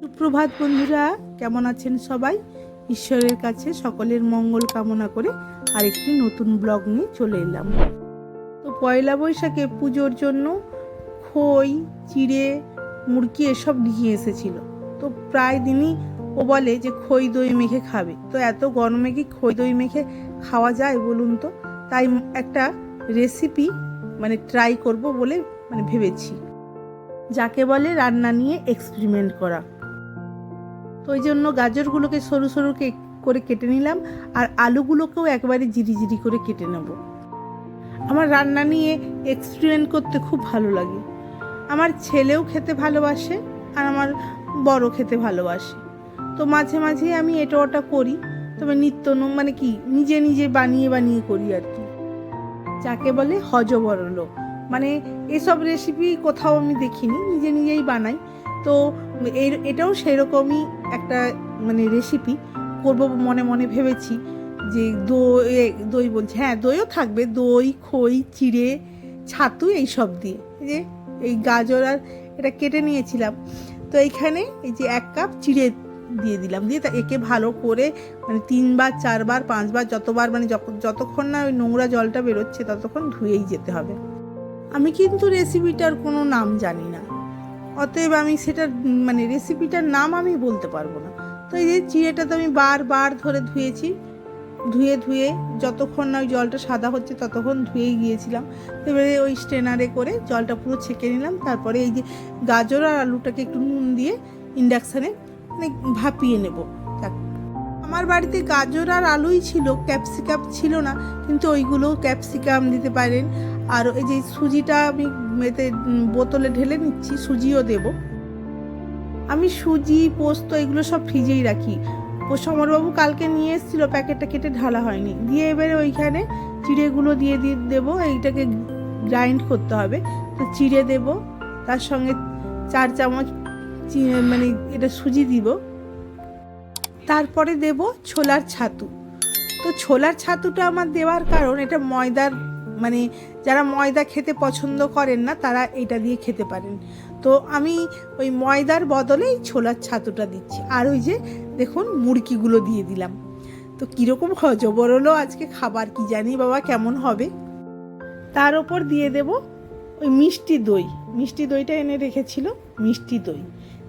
সুপ্রভাত বন্ধুরা, কেমন আছেন সবাই? ঈশ্বরের কাছে সকলের মঙ্গল কামনা করে আরেকটি নতুন ব্লগ নিয়ে চলে এলাম। তো পয়লা বৈশাখে পুজোর জন্য খই, চিড়ে, মুড়কি এসব নিয়ে এসেছিল। তো প্রায় দিনই ও বলে যে খই দই মেখে খাবে। তো এত গরমে কি খই দই মেখে খাওয়া যায় বলুন তো? তাই একটা রেসিপি ট্রাই করব বলে ভেবেছি, যাকে বলে রান্না নিয়ে এক্সপেরিমেন্ট করা। তো ওই জন্য গাজরগুলোকে সরু সরু করে কেটে নিলাম, আর আলুগুলোকেও একবারে জিরি জিরি করে কেটে নেব। আমার রান্না নিয়ে এক্সপেরিমেন্ট করতে খুব ভালো লাগে। আমার ছেলেও খেতে ভালোবাসে, আর আমার বড় খেতে ভালোবাসে। তো মাঝে মাঝে আমি এটা ওটা করি, তবে নিত্য নিজে নিজে বানিয়ে বানিয়ে করি আর কি, যাকে বলে হজবরল। এসব রেসিপি কোথাও আমি দেখিনি, নিজে নিজেই বানাই। তো এটাও সেরকমই একটা রেসিপি করব মনে মনে ভেবেছি। যে দই বলছি, হ্যাঁ দইও থাকবে, দই, খই, চিড়ে, ছাতু এইসব দিয়ে। যে এই গাজর আর এটা কেটে নিয়েছিলাম, তো এইখানে এই যে 1 কাপ চিড়ে দিয়ে দিলাম, দিয়ে একে ভালো করে 3 বার 4 বার 5 বার যতবার যতক্ষণ না ওই নোংরা জলটা বেরোচ্ছে ততক্ষণ ধুয়েই যেতে হবে। আমি কিন্তু রেসিপিটার কোনো নাম জানি না, অতএব আমি সেটার রেসিপিটার নাম আমি বলতে পারবো না। তো এই যে চিড়েটা তো আমি বারবার ধরে ধুয়েছি, ধুয়ে যতক্ষণ না ওই জলটা সাদা হচ্ছে ততক্ষণ ধুয়েই গিয়েছিলাম। এবারে ওই স্ট্রেনারে করে জলটা পুরো ছেঁকে নিলাম। তারপরে এই যে গাজর আর আলুটাকে একটু নুন দিয়ে ইন্ডাকশানে ভাপিয়ে নেব। আমার বাড়িতে গাজর আর আলুই ছিল, ক্যাপসিকাম ছিল না, কিন্তু ওইগুলোও ক্যাপসিকাম দিতে পারেন। আর এই যে সুজিটা আমি এতে বোতলে ঢেলে নিচ্ছি, সুজিও দেব। আমি সুজি, পোস্ত এগুলো সব ফ্রিজেই রাখি। সমরবাবু কালকে নিয়ে এসেছিলো, প্যাকেটটা কেটে ঢালা হয়নি। দিয়ে এবারে ওইখানে চিড়েগুলো দিয়ে দেবো। এইটাকে গ্রাইন্ড করতে হবে। তো চিড়ে দেব, তার সঙ্গে 4 চামচ এটা সুজি দিব। তারপরে দেব ছোলার ছাতু। তো ছোলার ছাতুটা আমার দেওয়ার কারণ, এটা ময়দার যারা ময়দা খেতে পছন্দ করেন না তারা এটা দিয়ে খেতে পারেন। তো আমি ওই ময়দার বদলে ছোলার ছাতুটা দিচ্ছি। আর ওই যে দেখুন মুড়কিগুলো দিয়ে দিলাম। তো কীরকম হজবরল আজকে খাবার, কি জানি বাবা কেমন হবে। তার ওপর দিয়ে দেব ওই মিষ্টি দইটা এনে রেখেছিল, মিষ্টি দই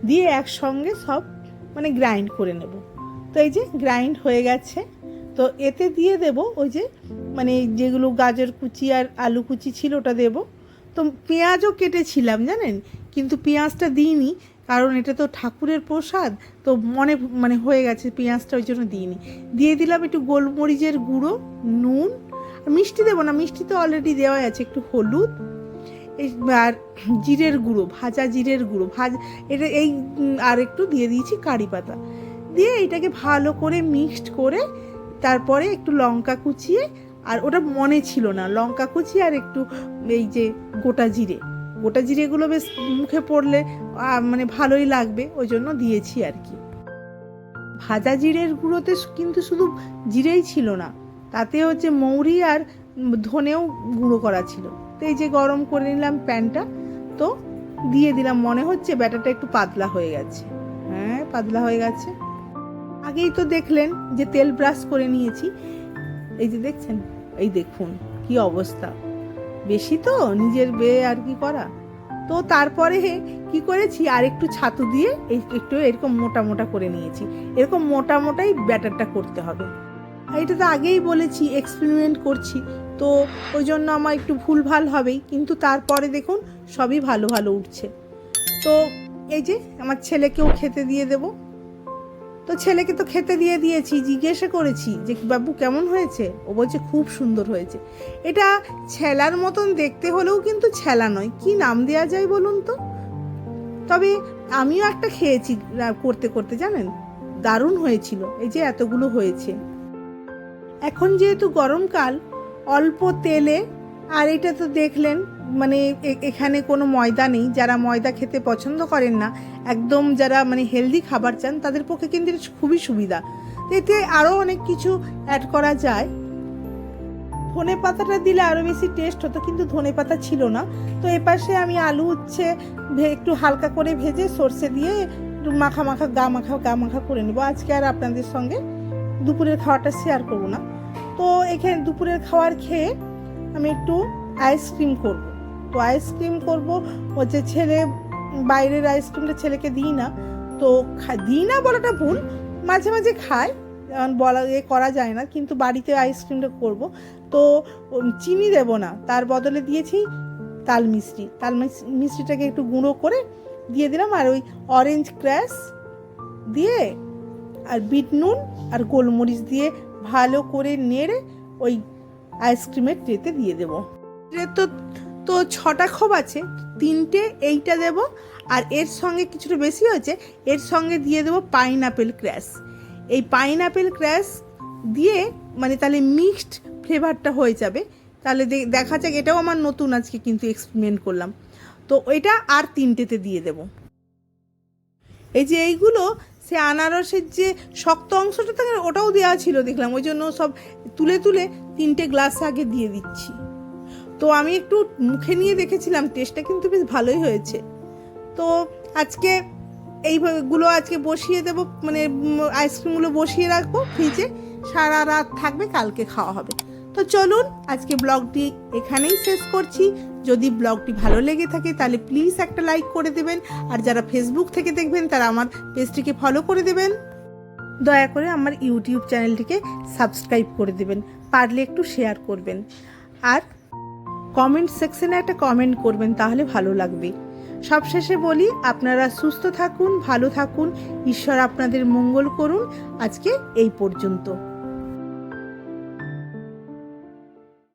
দিয়ে একসঙ্গে সব গ্রাইন্ড করে নেব। তো এই যে গ্রাইন্ড হয়ে গেছে। তো এতে দিয়ে দেব ওই যে যেগুলো গাজর কুচি আর আলু কুচি ছিল ওটা দেব। তো পেঁয়াজও কেটেছিলাম জানেন, কিন্তু পেঁয়াজটা দিইনি, কারণ এটা তো ঠাকুরের প্রসাদ। তো হয়ে গেছে পেঁয়াজটা, ওই জন্য দিইনি। দিয়ে দিলাম একটু গোলমরিচের গুঁড়ো, নুন। মিষ্টি দেবো না, মিষ্টি তো অলরেডি দেওয়া আছে, একটু হলুদ আর জিরের গুঁড়ো, ভাজা জিরের গুঁড়ো এটা আর একটু দিয়ে দিয়েছি কারি পাতা। দিয়ে এইটাকে ভালো করে মিক্সড করে তারপরে একটু লঙ্কা কুচিয়ে, আর ওটা মনে ছিল না, লঙ্কা কুচি আর একটু এই যে গোটা জিরেগুলো বেশ মুখে পড়লে ভালোই লাগবে, ওই জন্য দিয়েছি আর কি। ভাজা জিরের গুঁড়োতে কিন্তু শুধু জিরেই ছিল না, তাতে হচ্ছে মৌরি আর ধনেও গুঁড়ো করা ছিল। তো এই যে গরম করে নিলাম প্যানটা, তো দিয়ে দিলাম। মনে হচ্ছে ব্যাটারটা একটু পাতলা হয়ে গেছে। হ্যাঁ, পাতলা হয়ে গেছে। আগেই তো দেখলেন যে তেল ব্রাশ করে নিয়েছি, এই যে দেখছেন, এই দেখুন কি অবস্থা। বেশি তো নিজের বেয়ে আর কি করা। তো তারপরে কি করেছি, আর একটু ছাতু দিয়ে একটু এরকম মোটা মোটা করে নিয়েছি। এরকম মোটা মোটাই ব্যাটারটা করতে হবে। আর এটা তো আগেই বলেছি এক্সপেরিমেন্ট করছি, তো ওই জন্য আমার একটু ভুলভাল হবেই, কিন্তু তারপরে দেখুন সবই ভালো ভালো উঠছে। তো এই যে আমার ছেলেকেও খেতে দিয়ে দেব। তো ছেলেকে তো খেতে দিয়ে দিয়েছি, জিজ্ঞাসা করেছি যে বাবু কেমন হয়েছে। ও বলছে খুব সুন্দর হয়েছে। এটা ছেলার মতন দেখতে হলেও কিন্তু ছেলা নয়, কি নাম দেওয়া যায় বলুন তো? তবে আমিও একটা খেয়েছি করতে করতে, জানেন, দারুণ হয়েছিল। এই যে এতগুলো হয়েছে। এখন যেহেতু গরমকাল, অল্প তেলে, আর এটা তো দেখলেন এখানে কোনো ময়দা নেই। যারা ময়দা খেতে পছন্দ করেন না, একদম যারা হেলদি খাবার চান, তাদের পক্ষে কিন্তু খুবই সুবিধা। এতে আরও অনেক কিছু অ্যাড করা যায়। ধনে পাতাটা দিলে আরও বেশি টেস্ট হতো, কিন্তু ধনে পাতা ছিল না। তো এপাশে আমি আলু উচ্ছে একটু হালকা করে ভেজে সর্ষে দিয়ে একটু মাখা মাখা গা মাখা করে নেবো। আজকে আর আপনাদের সঙ্গে দুপুরের খাওয়াটা শেয়ার করবো না। তো এখানে দুপুরের খাওয়ার খেয়ে আমি একটু আইসক্রিম করব। তো আইসক্রিম করব হচ্ছে ছেলে বাইরের আইসক্রিমটা ছেলেকে দিই না, তো দিই না বলাটা ভুল, মাঝে মাঝে খায়, বলা করা যায় না, কিন্তু বাড়িতে আইসক্রিমটা করব। তো চিনি দেব না, তার বদলে দিয়েছি তাল মিষ্টিটাকে একটু গুঁড়ো করে দিয়ে দিলাম, আর ওই অরেঞ্জ ক্র্যাশ দিয়ে আর বিট নুন আর গোলমরিচ দিয়ে ভালো করে নেড়ে ওই আইসক্রিমের ট্রেতে দিয়ে দেবো। তো তো 6টা খোপ আছে, 3টে এইটা দেব, আর এর সঙ্গে কিছুটা বেশি হয়েছে, এর সঙ্গে দিয়ে দেবো পাইনঅ্যাপেল ক্র্যাশ। এই পাইনঅ্যাপেল ক্র্যাশ দিয়ে মানে তাহলে মিক্সড ফ্লেভারটা হয়ে যাবে। তাহলে দেখা যাক, এটাও আমার নতুন আজকে কিন্তু এক্সপেরিমেন্ট করলাম। তো ওইটা আর 3টেতে দিয়ে দেব। এই যে এইগুলো সে আনারসের যে শক্ত অংশটা থাকে ওটাও দেওয়া ছিল দেখলাম, ওই জন্য সব তুলে তুলে 3টে গ্লাস আগে দিয়ে দিচ্ছি। তো আমি একটু মুখে নিয়ে দেখেছিলাম, টেস্টটা কিন্তু বেশ ভালোই হয়েছে। তো আজকে এইগুলো আজকে বসিয়ে দেবো, মানে আইসক্রিমগুলো বসিয়ে রাখবো ফ্রিজে, সারা রাত থাকবে, কালকে খাওয়া হবে। তো চলুন আজকে ব্লগটি এখানেই শেষ করছি। যদি ব্লগটি ভালো লেগে থাকে তাহলে প্লিজ একটা লাইক করে দেবেন, আর যারা ফেসবুক থেকে দেখবেন তারা আমার পেজটিকে ফলো করে দেবেন। দয়া করে আমার ইউটিউব চ্যানেলটিকে সাবস্ক্রাইব করে দেবেন, পারলে একটু শেয়ার করবেন, আর কমেন্ট সেকশনে একটা কমেন্ট করবেন, তাহলে ভালো লাগবে। সবশেষে বলি, আপনারা সুস্থ থাকুন, ভালো থাকুন, ঈশ্বর আপনাদের মঙ্গল করুন। আজকে এই পর্যন্ত।